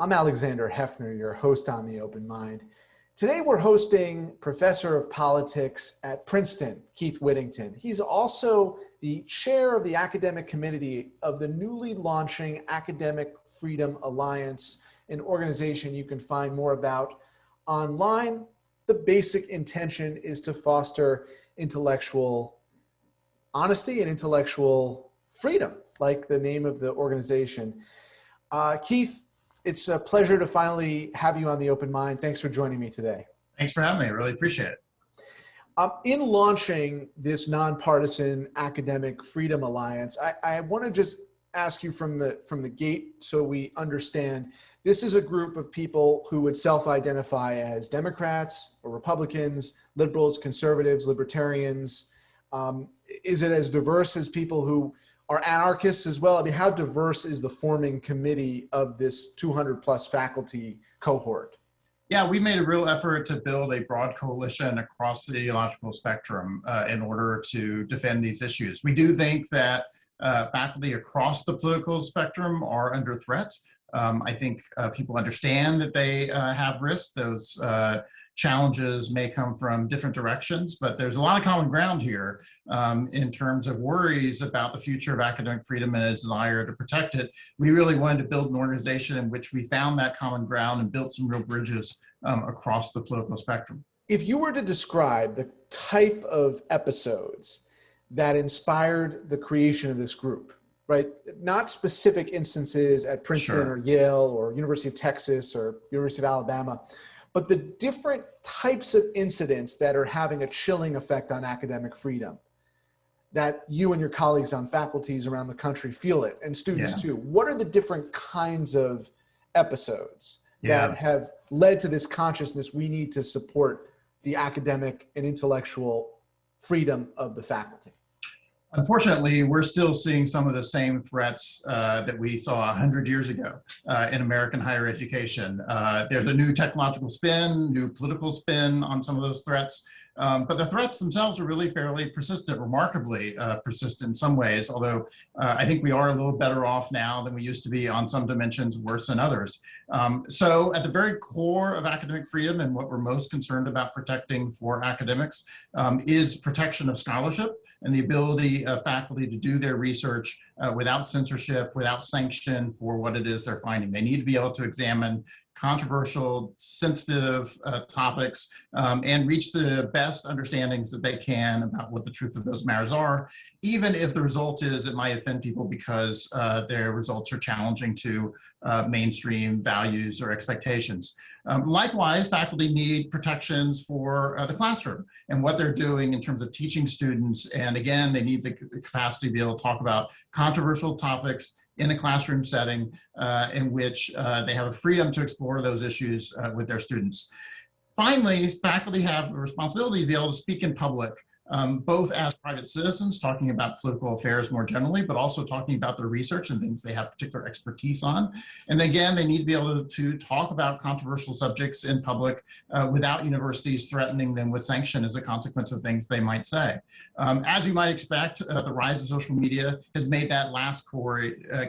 I'm Alexander Heffner, your host on The Open Mind. Today we're hosting Professor of Politics at Princeton, Keith Whittington. He's also the chair of the academic committee of the newly launching Academic Freedom Alliance, an organization you can find more about online. The basic intention is to foster intellectual honesty and intellectual freedom, like the name of the organization. Keith, it's a pleasure to finally have you on The Open Mind. Thanks for joining me today. Thanks for having me. I really appreciate it. In launching this nonpartisan Academic Freedom Alliance, I want to just ask you from the gate so we understand. This is a group of people who would self-identify as Democrats or Republicans, liberals, conservatives, libertarians. Is it as diverse as people who are anarchists as well? I mean, how diverse is the forming committee of this 200 plus faculty cohort? Yeah, we made a real effort to build a broad coalition across the ideological spectrum in order to defend these issues. We do think that faculty across the political spectrum are under threat. I think people understand that they have risks. Those challenges may come from different directions, but there's a lot of common ground here in terms of worries about the future of academic freedom and a desire to protect it. We really wanted to build an organization in which we found that common ground and built some real bridges across the political spectrum. If you were to describe the type of episodes that inspired the creation of this group, right? Not specific instances at Princeton Sure. or Yale or University of Texas or University of Alabama, but the different types of incidents that are having a chilling effect on academic freedom, that you and your colleagues on faculties around the country feel it, and students too. What are the different kinds of episodes that have led to this consciousness we need to support the academic and intellectual freedom of the faculty? Unfortunately, we're still seeing some of the same threats that we saw 100 years ago in American higher education. There's a new technological spin, new political spin on some of those threats, but the threats themselves are really fairly persistent, remarkably persistent in some ways, although I think we are a little better off now than we used to be on some dimensions, worse than others. So at the very core of academic freedom and what we're most concerned about protecting for academics is protection of scholarship and the ability of faculty to do their research without censorship, without sanction for what it is they're finding. They need to be able to examine controversial, sensitive topics and reach the best understandings that they can about what the truth of those matters are, even if the result is it might offend people because their results are challenging to mainstream values or expectations. Likewise, faculty need protections for the classroom and what they're doing in terms of teaching students. And again, they need the capacity to be able to talk about controversial topics in a classroom setting in which they have a freedom to explore those issues with their students. Finally, faculty have a responsibility to be able to speak in public, both as private citizens talking about political affairs more generally, but also talking about their research and things they have particular expertise on. And again, they need to be able to talk about controversial subjects in public without universities threatening them with sanction as a consequence of things they might say. As you might expect, the rise of social media has made that last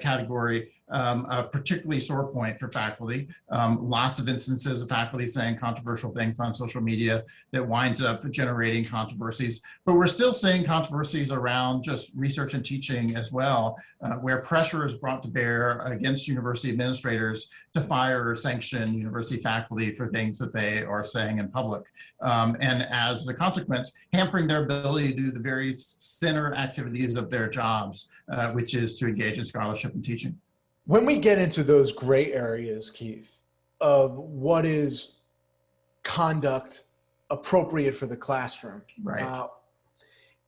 category a particularly sore point for faculty. Lots of instances of faculty saying controversial things on social media that winds up generating controversies. But we're still seeing controversies around just research and teaching as well, where pressure is brought to bear against university administrators to fire or sanction university faculty for things that they are saying in public. And as a consequence, hampering their ability to do the very center activities of their jobs, which is to engage in scholarship and teaching. When we get into those gray areas, Keith, of what is conduct appropriate for the classroom, right?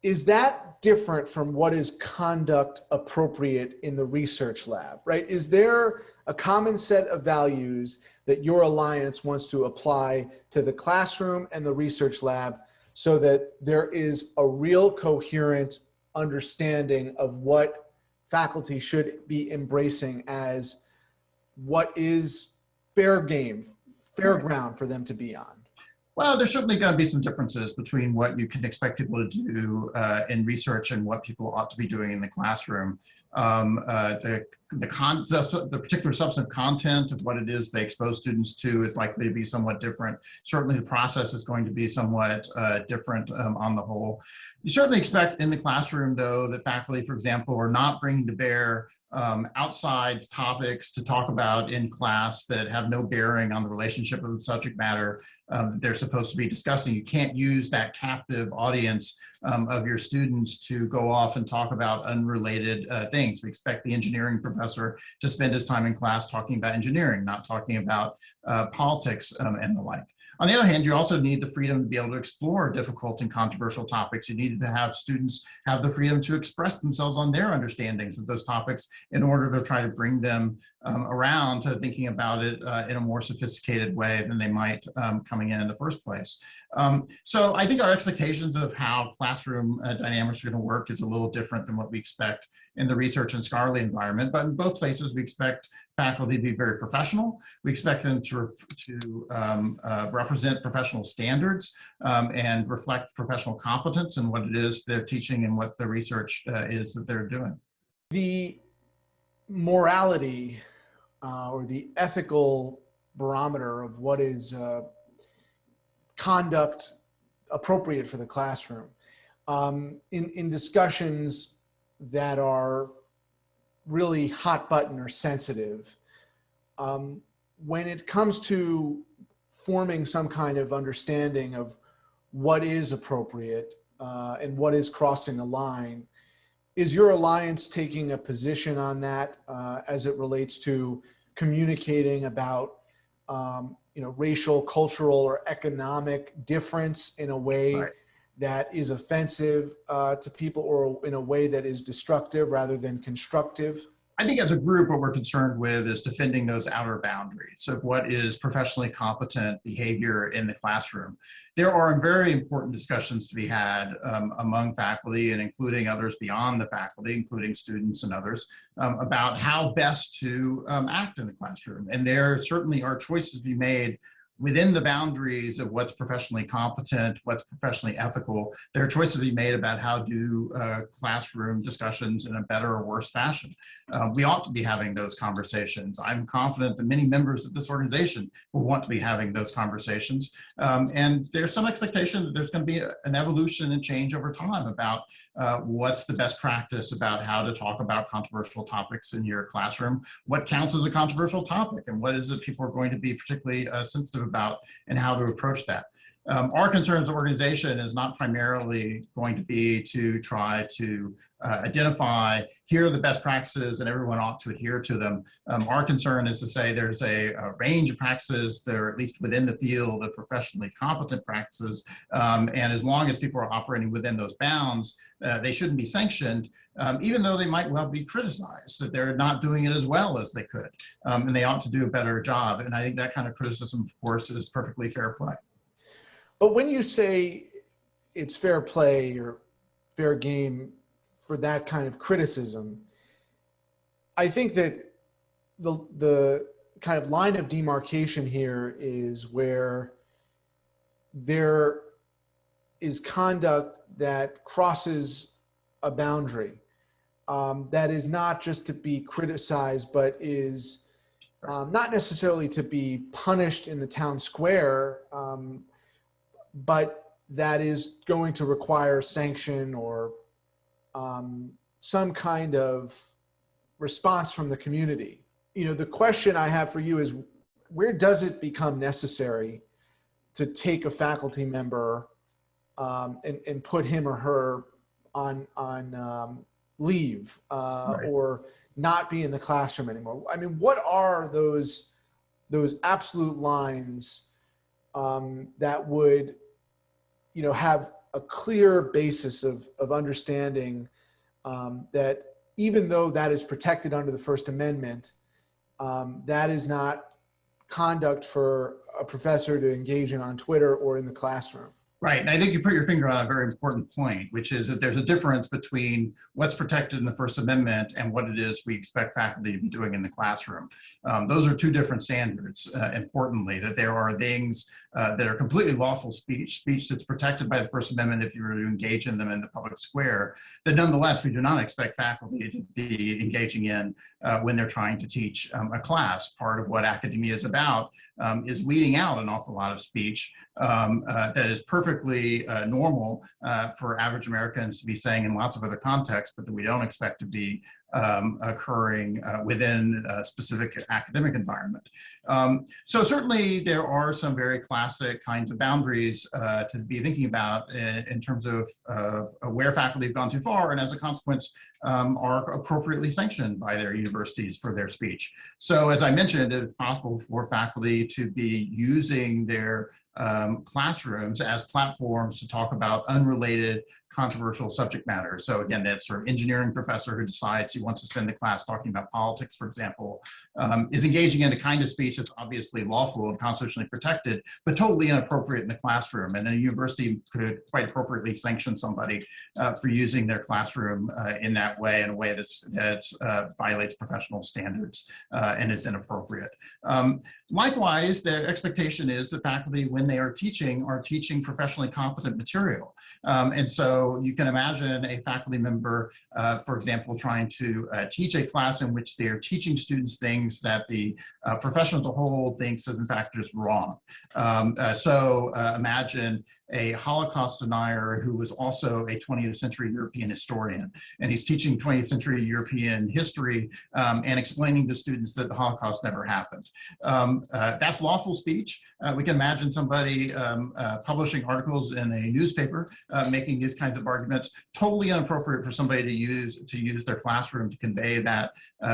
Is that different from what is conduct appropriate in the research lab, right? Is there a common set of values that your alliance wants to apply to the classroom and the research lab so that there is a real coherent understanding of what faculty should be embracing as what is fair game, fair ground for them to be on? Well, there's certainly going to be some differences between what you can expect people to do in research and what people ought to be doing in the classroom. The particular substantive content of what it is they expose students to is likely to be somewhat different. Certainly the process is going to be somewhat different on the whole. You certainly expect in the classroom, though, that faculty, for example, are not bringing to bear outside topics to talk about in class that have no bearing on the relationship of the subject matter that they're supposed to be discussing. You can't use that captive audience of your students to go off and talk about unrelated things. We expect the engineering professor to spend his time in class talking about engineering, not talking about politics and the like. On the other hand, you also need the freedom to be able to explore difficult and controversial topics. You need to have students have the freedom to express themselves on their understandings of those topics in order to try to bring them around to thinking about it in a more sophisticated way than they might coming in the first place. So I think our expectations of how classroom dynamics are going to work is a little different than what we expect in the research and scholarly environment. But in both places, we expect faculty to be very professional. We expect them to represent professional standards and reflect professional competence in what it is they're teaching and what the research is that they're doing. The morality or the ethical barometer of what is conduct appropriate for the classroom in discussions that are really hot button or sensitive, when it comes to forming some kind of understanding of what is appropriate and what is crossing a line, is your alliance taking a position on that as it relates to communicating about racial, cultural, or economic difference in a way Right. that is offensive to people, or in a way that is destructive rather than constructive? I think as a group, what we're concerned with is defending those outer boundaries of what is professionally competent behavior in the classroom. There are very important discussions to be had among faculty and including others beyond the faculty, including students and others, about how best to act in the classroom. And there certainly are choices to be made within the boundaries of what's professionally competent, what's professionally ethical. There are choices to be made about how to do classroom discussions in a better or worse fashion. We ought to be having those conversations. I'm confident that many members of this organization will want to be having those conversations. And there's some expectation that there's going to be an evolution and change over time about what's the best practice about how to talk about controversial topics in your classroom, what counts as a controversial topic, and what is it people are going to be particularly sensitive about and how to approach that. Our concern as an organization is not primarily going to be to try to identify here are the best practices and everyone ought to adhere to them. Our concern is to say there's a range of practices that are at least within the field of professionally competent practices. And as long as people are operating within those bounds, they shouldn't be sanctioned, even though they might well be criticized that they're not doing it as well as they could. And they ought to do a better job. And I think that kind of criticism, of course, is perfectly fair play. But when you say it's fair play or fair game for that kind of criticism, I think that the kind of line of demarcation here is where there is conduct that crosses a boundary that is not just to be criticized, but is not necessarily to be punished in the town square, but that is going to require sanction or some kind of response from the community. You know, the question I have for you is, where does it become necessary to take a faculty member and put him or her on leave Right. or not be in the classroom anymore? I mean, what are those absolute lines that would, you know, have a clear basis of understanding that even though that is protected under the First Amendment, that is not conduct for a professor to engage in on Twitter or in the classroom? Right, and I think you put your finger on a very important point, which is that there's a difference between what's protected in the First Amendment and what it is we expect faculty to be doing in the classroom. Those are two different standards, importantly, that there are things that are completely lawful speech that's protected by the First Amendment if you were to engage in them in the public square, that nonetheless we do not expect faculty to be engaging in when they're trying to teach a class. Part of what academia is about is weeding out an awful lot of speech that is perfectly normal for average Americans to be saying in lots of other contexts, but that we don't expect to be occurring within a specific academic environment. So certainly there are some very classic kinds of boundaries to be thinking about in terms of where faculty have gone too far, and as a consequence are appropriately sanctioned by their universities for their speech. So as I mentioned, it's possible for faculty to be using their classrooms as platforms to talk about unrelated controversial subject matter. So again, that sort of engineering professor who decides he wants to spend the class talking about politics, for example, is engaging in a kind of speech that's obviously lawful and constitutionally protected, but totally inappropriate in the classroom. And a university could quite appropriately sanction somebody for using their classroom in that way, in a way that violates professional standards and is inappropriate. Likewise, the expectation is that faculty, when they are teaching professionally competent material. And so you can imagine a faculty member, for example, trying to teach a class in which they're teaching students things that the profession as a whole thinks is in fact just wrong. So imagine a Holocaust denier who was also a 20th century European historian, and he's teaching 20th century European history and explaining to students that the Holocaust never happened. That's lawful speech. We can imagine somebody publishing articles in a newspaper making these kinds of arguments. Totally inappropriate for somebody to use their classroom to convey that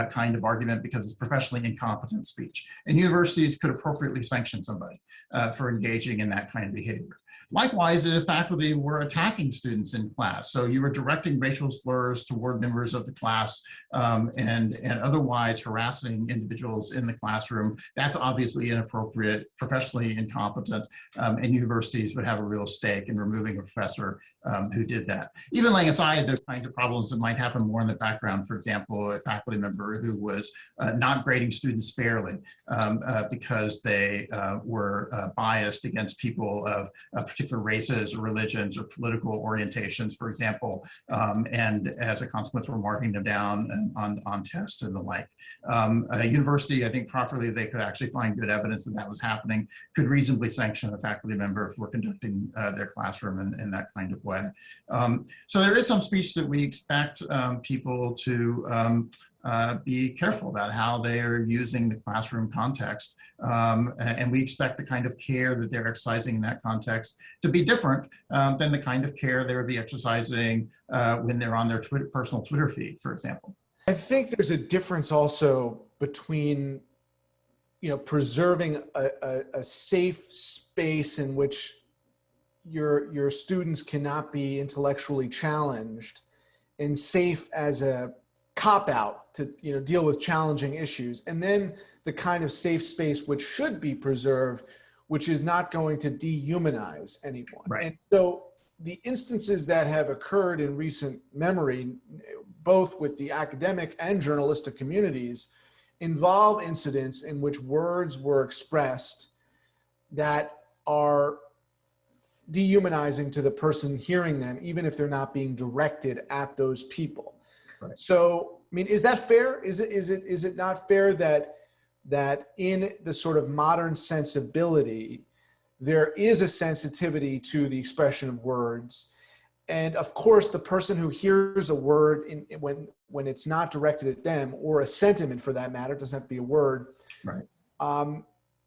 kind of argument because it's professionally incompetent speech. And universities could appropriately sanction somebody for engaging in that kind of behavior. Likewise, if faculty were attacking students in class, so you were directing racial slurs toward members of the class and otherwise harassing individuals in the classroom, that's obviously inappropriate, professionally incompetent, and universities would have a real stake in removing a professor who did that. Even laying aside those kinds of problems that might happen more in the background, for example, a faculty member who was not grading students fairly because they were biased against people of particular races or religions or political orientations, for example, and as a consequence, we're marking them down on tests and the like. A university, I think properly, they could actually find good evidence that that was happening, could reasonably sanction a faculty member if we're conducting their classroom in that kind of way. So there is some speech that we expect people to be careful about how they're using the classroom context. And we expect the kind of care that they're exercising in that context to be different than the kind of care they would be exercising when they're on their personal Twitter feed, for example. I think there's a difference also between, preserving a safe space in which your students cannot be intellectually challenged, and safe as a cop-out to deal with challenging issues, and then the kind of safe space which should be preserved, which is not going to dehumanize anyone. Right. And so the instances that have occurred in recent memory, both with the academic and journalistic communities, involve incidents in which words were expressed that are dehumanizing to the person hearing them, even if they're not being directed at those people. Right. So, I mean, is that fair? Is it not fair that in the sort of modern sensibility, there is a sensitivity to the expression of words, and of course, the person who hears a word when it's not directed at them, or a sentiment for that matter, doesn't have to be a word, right,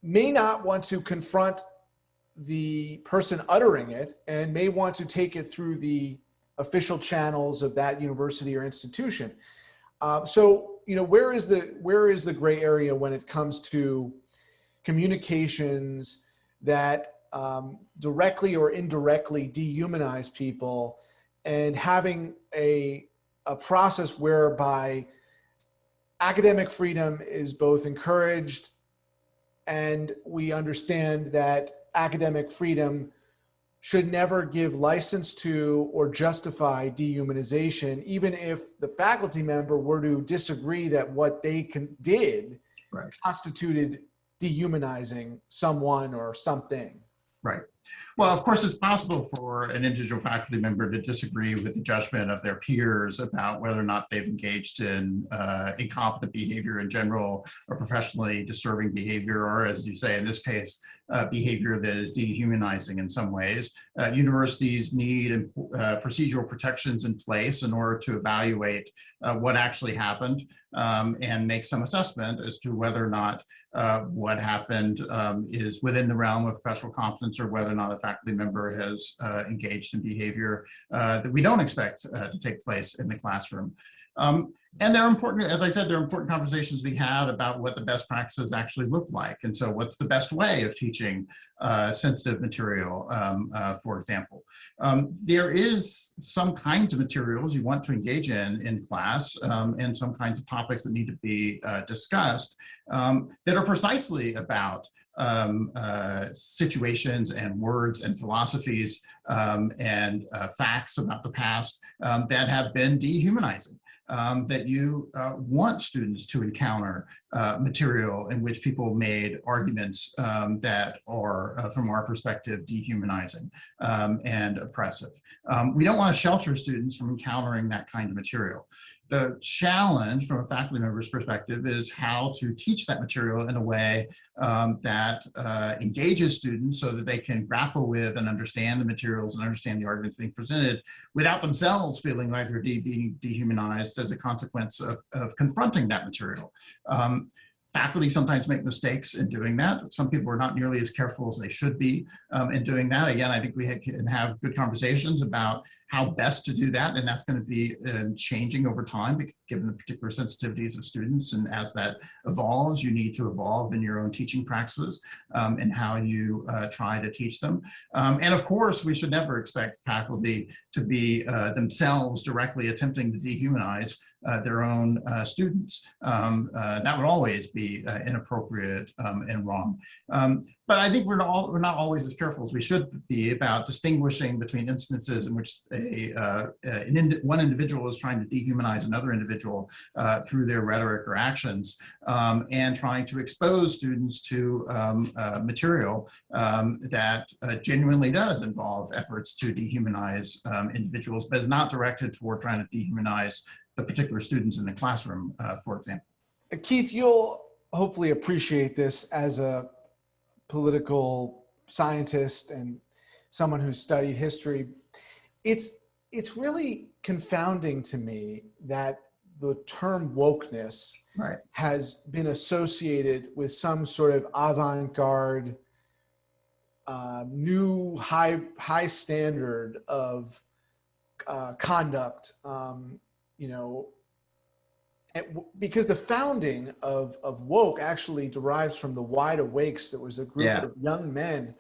may not want to confront the person uttering it, and may want to take it through the official channels of that university or institution. So, where is the gray area when it comes to communications that directly or indirectly dehumanize people, and having a process whereby academic freedom is both encouraged, and we understand that academic freedom should never give license to or justify dehumanization, even if the faculty member were to disagree that what they did Right. constituted dehumanizing someone or something. Right. Well, of course, it's possible for an individual faculty member to disagree with the judgment of their peers about whether or not they've engaged in incompetent behavior in general, or professionally disturbing behavior, or, as you say, in this case, behavior that is dehumanizing in some ways. Universities need procedural protections in place in order to evaluate what actually happened and make some assessment as to whether or not what happened is within the realm of professional competence, or whether or not a faculty member has engaged in behavior that we don't expect to take place in the classroom. And they're important, as I said, there are important conversations we had about what the best practices actually look like. And so what's the best way of teaching sensitive material, for example. There is some kinds of materials you want to engage in class, and some kinds of topics that need to be discussed that are precisely about situations and words and philosophies and facts about the past that have been dehumanizing. That you want students to encounter material in which people made arguments that are, from our perspective, dehumanizing and oppressive. We don't want to shelter students from encountering that kind of material. The challenge from a faculty member's perspective is how to teach that material in a way that engages students so that they can grapple with and understand the materials and understand the arguments being presented without themselves feeling like they're being dehumanized as a consequence of confronting that material. Faculty sometimes make mistakes in doing that. Some people are not nearly as careful as they should be in doing that. Again, I think we can have good conversations about how best to do that, and that's going to be changing over time, given the particular sensitivities of students. And as that evolves, you need to evolve in your own teaching practices and how you try to teach them. And of course, we should never expect faculty to be themselves directly attempting to dehumanize their own students. That would always be inappropriate and wrong. But I think we're not always as careful as we should be about distinguishing between instances in which one individual is trying to dehumanize another individual through their rhetoric or actions, and trying to expose students to material that genuinely does involve efforts to dehumanize individuals, but is not directed toward trying to dehumanize the particular students in the classroom, for example. Keith, you'll hopefully appreciate this as a political scientist and someone who studied history. It's really confounding to me that the term wokeness has been associated with some sort of avant-garde, new high standard of conduct, you know, because the founding of woke actually derives from the Wide Awakes. That was a group of young men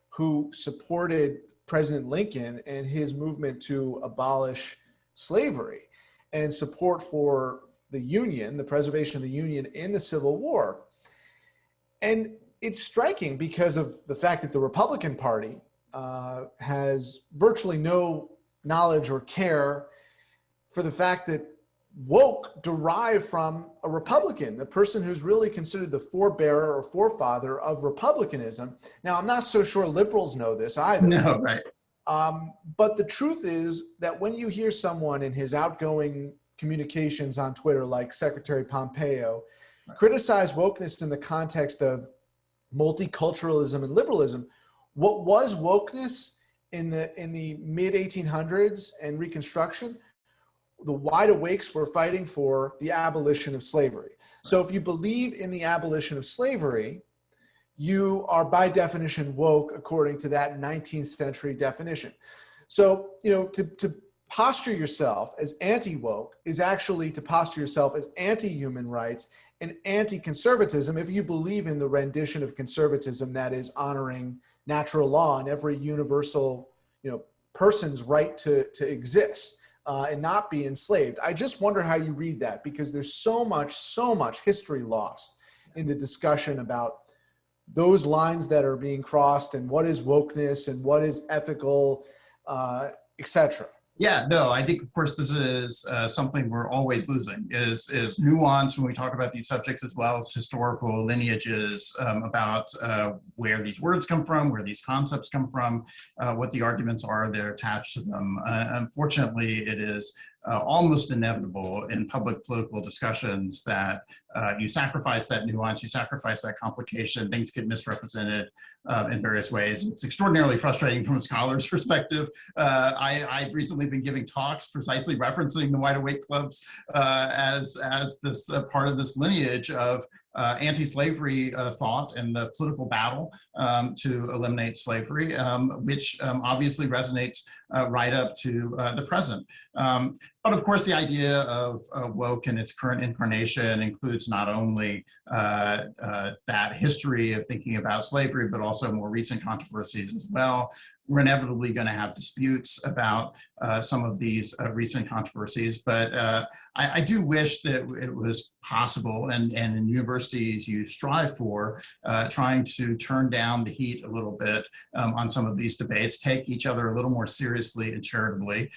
who supported President Lincoln and his movement to abolish slavery and support for the Union, the preservation of the Union in the Civil War. And it's striking because of the fact that the Republican Party has virtually no knowledge or care for the fact that woke derived from a Republican, the person who's really considered the forebearer or forefather of republicanism. Now, I'm not so sure liberals know this either. No, right. But the truth is that when you hear someone in his outgoing communications on Twitter, like Secretary Pompeo, criticize wokeness in the context of multiculturalism and liberalism, what was wokeness in the mid 1800s and Reconstruction? The Wide Awakes were fighting for the abolition of slavery. So if you believe in the abolition of slavery, you are by definition woke according to that 19th century definition. So, you know, to posture yourself as anti-woke is actually to posture yourself as anti-human rights and anti-conservatism if you believe in the rendition of conservatism that is honoring natural law and every universal, you know, person's right to exist. And not be enslaved. I just wonder how you read that, because there's so much history lost in the discussion about those lines that are being crossed and what is wokeness and what is ethical, etc. Yeah, no, I think, of course, this is something we're always losing is nuance when we talk about these subjects, as well as historical lineages about where these words come from, where these concepts come from, what the arguments are that are attached to them. Unfortunately, it is almost inevitable in public political discussions that you sacrifice that nuance, you sacrifice that complication, things get misrepresented in various ways. It's extraordinarily frustrating from a scholar's perspective. I've recently been giving talks precisely referencing the wide awake clubs as this part of this lineage of anti-slavery thought and the political battle to eliminate slavery, which obviously resonates right up to the present. But of course, the idea of woke in its current incarnation includes not only that history of thinking about slavery, but also more recent controversies as well. We're inevitably going to have disputes about some of these recent controversies, but I do wish that it was possible, and in universities you strive for, trying to turn down the heat a little bit on some of these debates, take each other a little more seriously and charitably,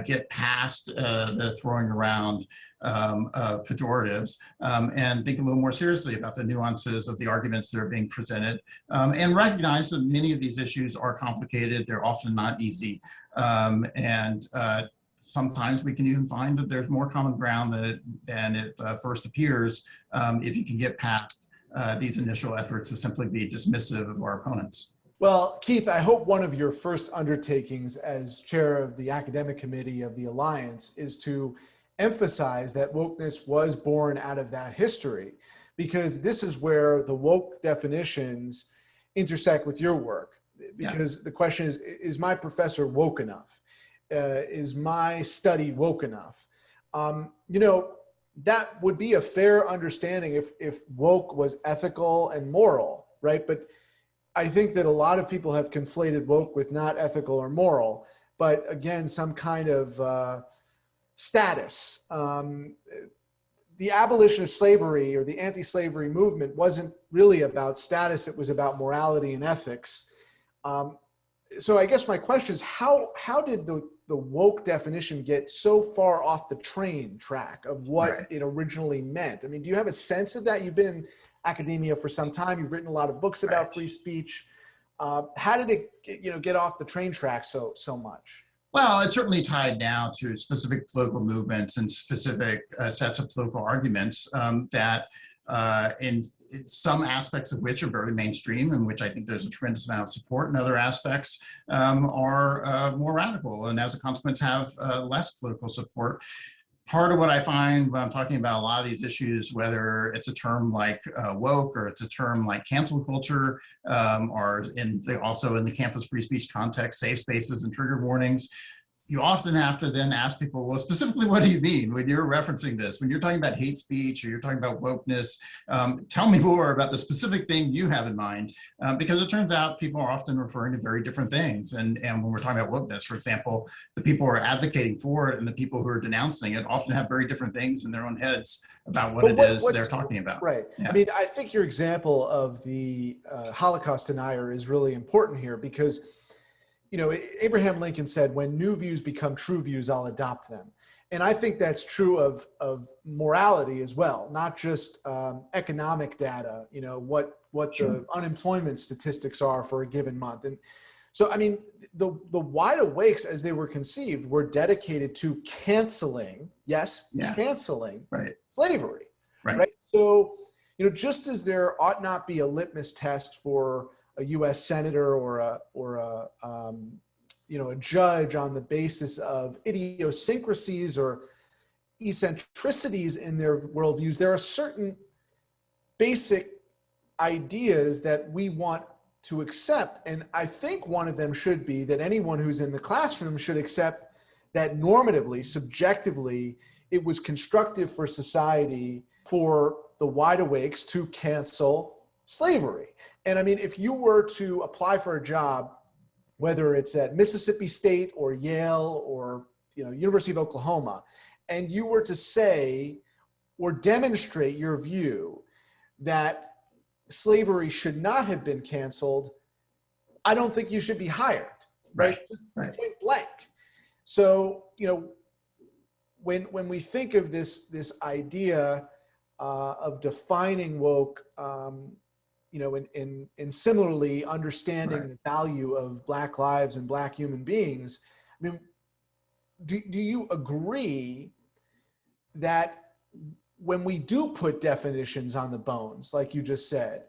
get past the throwing around pejoratives, and think a little more seriously about the nuances of the arguments that are being presented, and recognize that many of these issues are complicated, they're often not easy, and sometimes we can even find that there's more common ground than it first appears if you can get past these initial efforts to simply be dismissive of our opponents. Well, Keith, I hope one of your first undertakings as chair of the academic committee of the Alliance is to emphasize that wokeness was born out of that history, because this is where the woke definitions intersect with your work. Because the question is my professor woke enough? Is my study woke enough? You know, that would be a fair understanding if woke was ethical and moral, right? But I think that a lot of people have conflated woke with not ethical or moral, but again, some kind of status. The abolition of slavery or the anti-slavery movement wasn't really about status, it was about morality and ethics. So I guess my question is, how did the woke definition get so far off the train track of what it originally meant? I mean, do you have a sense of that? You've been in academia for some time. You've written a lot of books about free speech. How did it, get off the train track so much? Well, it's certainly tied now to specific political movements and specific sets of political arguments that in some aspects of which are very mainstream, and which I think there's a tremendous amount of support, and other aspects are more radical, and as a consequence have less political support. Part of what I find when I'm talking about a lot of these issues, whether it's a term like woke or it's a term like cancel culture, or also in the campus free speech context, safe spaces and trigger warnings, you often have to then ask people, well, specifically, what do you mean when you're referencing this? When you're talking about hate speech or you're talking about wokeness, tell me more about the specific thing you have in mind, because it turns out people are often referring to very different things. And when we're talking about wokeness, for example, the people who are advocating for it and the people who are denouncing it often have very different things in their own heads about what it is they're talking about. Right. Yeah. I mean, I think your example of the Holocaust denier is really important here because Abraham Lincoln said, when new views become true views, I'll adopt them. And I think that's true of morality as well, not just economic data, what the unemployment statistics are for a given month. And so, I mean, the wide awakes as they were conceived were dedicated to canceling, canceling slavery, right? So, just as there ought not be a litmus test for a U.S. senator or a judge on the basis of idiosyncrasies or eccentricities in their worldviews, there are certain basic ideas that we want to accept. And I think one of them should be that anyone who's in the classroom should accept that normatively, subjectively, it was constructive for society for the wide awakes to cancel slavery. And I mean, if you were to apply for a job, whether it's at Mississippi State or Yale or University of Oklahoma, and you were to say or demonstrate your view that slavery should not have been canceled, I don't think you should be hired, right? Just right. point blank. So, when we think of this idea of defining woke, and similarly understanding the value of Black lives and Black human beings, I mean, do you agree that when we do put definitions on the bones, like you just said,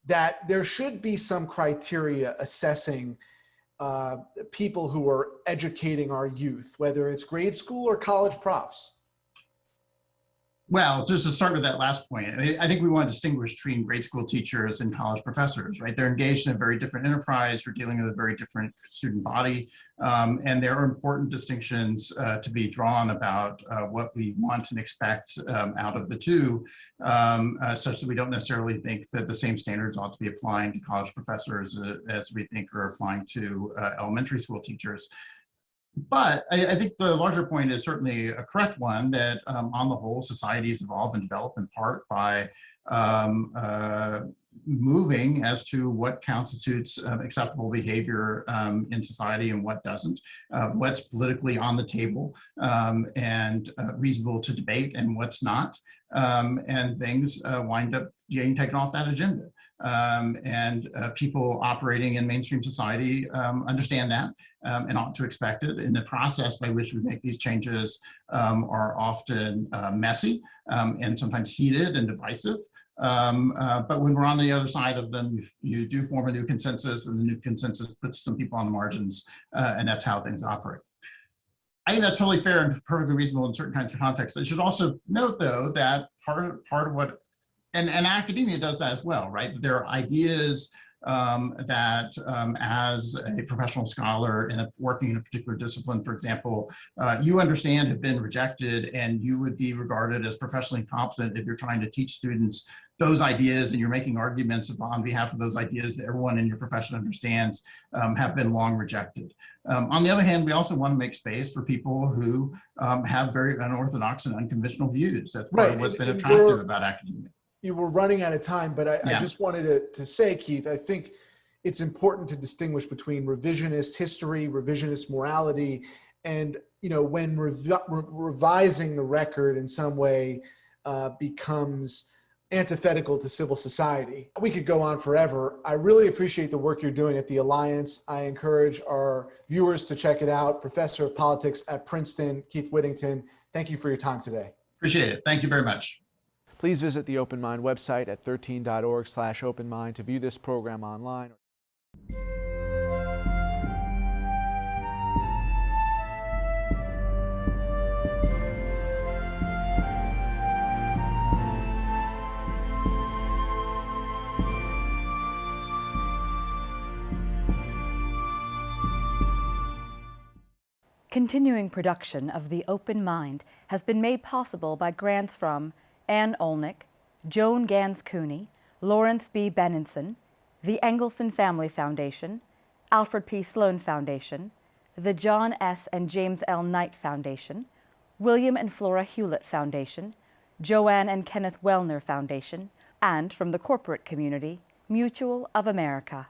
that there should be some criteria assessing people who are educating our youth, whether it's grade school or college profs? Well, just to start with that last point, I think we want to distinguish between grade school teachers and college professors, right? They're engaged in a very different enterprise. We're dealing with a very different student body. And there are important distinctions to be drawn about what we want and expect out of the two, such that we don't necessarily think that the same standards ought to be applying to college professors as we think are applying to elementary school teachers. But I think the larger point is certainly a correct one, that on the whole, societies evolve and develop in part by moving as to what constitutes acceptable behavior in society and what doesn't, what's politically on the table and reasonable to debate and what's not, and things wind up getting taken off that agenda. People operating in mainstream society understand that and ought to expect it. And the process by which we make these changes are often messy and sometimes heated and divisive. But when we're on the other side of them, you do form a new consensus, and the new consensus puts some people on the margins, and that's how things operate. I think that's totally fair and perfectly reasonable in certain kinds of contexts. I should also note, though, that part of what and academia does that as well, right? There are ideas that as a professional scholar working in a particular discipline, for example, you understand have been rejected, and you would be regarded as professionally competent if you're trying to teach students those ideas and you're making arguments on behalf of those ideas that everyone in your profession understands have been long rejected. On the other hand, we also want to make space for people who have very unorthodox and unconventional views. That's part of what's been attractive about academia. You were running out of time, but I just wanted to say, Keith, I think it's important to distinguish between revisionist history, revisionist morality, and when revising the record in some way becomes antithetical to civil society. We could go on forever. I really appreciate the work you're doing at the Alliance. I encourage our viewers to check it out. Professor of Politics at Princeton, Keith Whittington, thank you for your time today. Appreciate it. Thank you very much. Please visit the Open Mind website at 13.org/openmind to view this program online. Continuing production of The Open Mind has been made possible by grants from Ann Olnick, Joan Gans Cooney, Lawrence B. Benenson, the Engelson Family Foundation, Alfred P. Sloan Foundation, the John S. and James L. Knight Foundation, William and Flora Hewlett Foundation, Joanne and Kenneth Wellner Foundation, and from the corporate community, Mutual of America.